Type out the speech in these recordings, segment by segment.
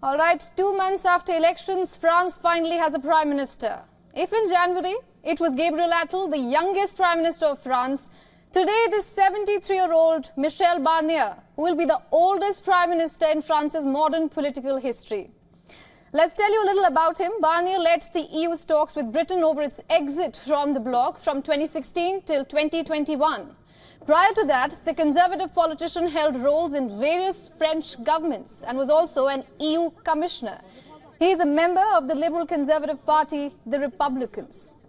All right, 2 months after elections, France finally has a prime minister. If in January it was Gabriel Attal, the youngest prime minister of France, today it is 73-year-old Michel Barnier, who will be the oldest prime minister in France's modern political history. Let's tell you a little about him. Barnier led the EU's talks with Britain over its exit from the bloc from 2016 till 2021. Prior to that, the conservative politician held roles in various French governments and was also an EU commissioner. He is a member of the Liberal Conservative Party, the Republicans.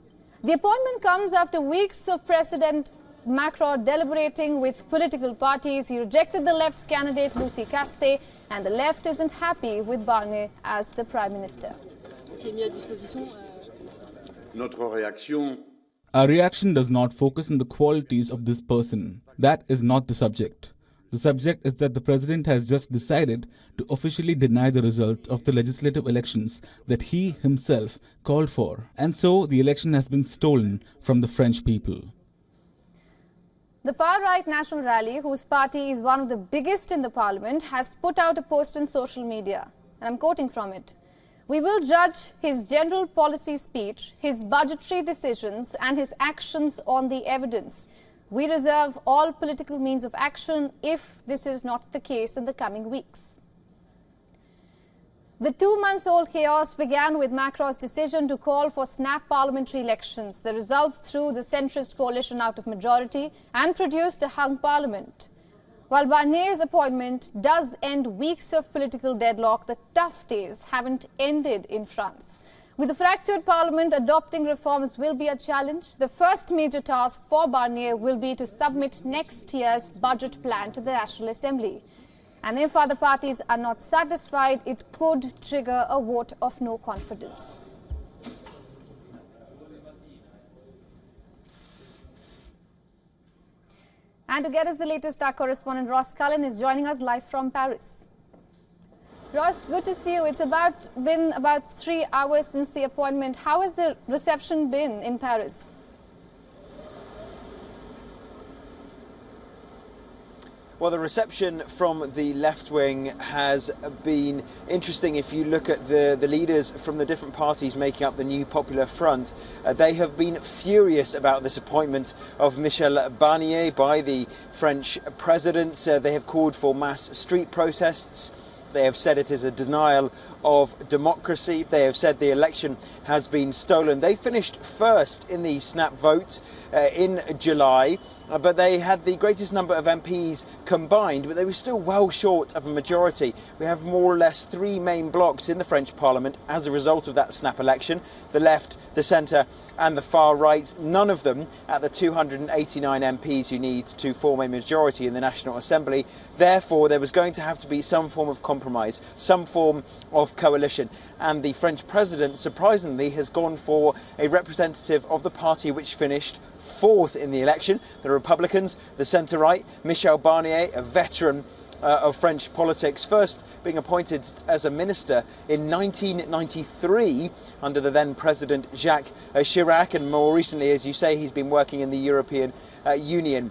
The appointment comes after weeks of President Macron deliberating with political parties. He rejected the left's candidate, Lucie Castet, and the left isn't happy with Barnier as the Prime Minister. Our reaction does not focus on the qualities of this person. That is not the subject. The subject is that the President has just decided to officially deny the result of the legislative elections that he himself called for. And so the election has been stolen from the French people. The far-right National Rally, whose party is one of the biggest in the parliament, has put out a post on social media. And I'm quoting from it. "We will judge his general policy speech, his budgetary decisions and his actions on the evidence. We reserve all political means of action if this is not the case in the coming weeks." The 2-month-old chaos began with Macron's decision to call for snap parliamentary elections. The results threw the centrist coalition out of majority and produced a hung parliament. While Barnier's appointment does end weeks of political deadlock, the tough days haven't ended in France. With the fractured parliament, adopting reforms will be a challenge. The first major task for Barnier will be to submit next year's budget plan to the National Assembly. And if other parties are not satisfied, it could trigger a vote of no confidence. And to get us the latest, our correspondent Ross Cullen is joining us live from Paris. Ross, good to see you. It's been about 3 hours since the appointment. How has the reception been in Paris? Well, the reception from the left wing has been interesting. If you look at the leaders from the different parties making up the new Popular Front, they have been furious about this appointment of Michel Barnier by the French president. They have called for mass street protests. They have said it is a denial of democracy. They have said the election has been stolen. They finished first in the snap vote in July, but they had the greatest number of MPs combined, but they were still well short of a majority. We have more or less 3 main blocs in the French Parliament as a result of that snap election: the left, the centre and the far right. None of them at the 289 MPs you need to form a majority in the National Assembly. Therefore, there was going to have to be some form of compromise, some form of coalition. And the French president, surprisingly, has gone for a representative of the party which finished 4th in the election, the Republicans, the centre-right, Michel Barnier, a veteran of French politics, first being appointed as a minister in 1993 under the then President Jacques Chirac, and more recently, as you say, he's been working in the European Union.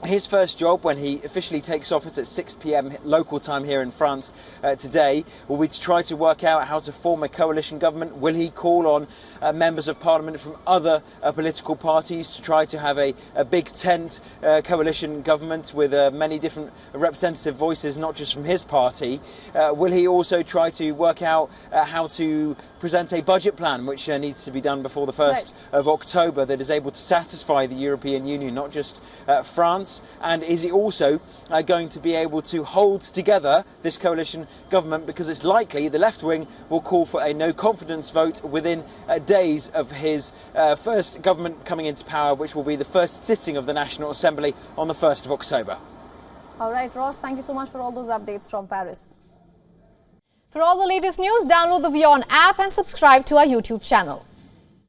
His first job, when he officially takes office at 6 p.m. local time here in France today, will be to try to work out how to form a coalition government. Will he call on members of parliament from other political parties to try to have a big tent coalition government with many different representative voices, not just from his party? Will he also try to work out how to present a budget plan, which needs to be done before the 1st of October, that is able to satisfy the European Union, not just France? And is he also going to be able to hold together this coalition government, because it's likely the left wing will call for a no confidence vote within days of his first government coming into power, which will be the first sitting of the National Assembly on the 1st of October. All right, Ross, thank you so much for all those updates from Paris. For all the latest news, download the WION app and subscribe to our YouTube channel.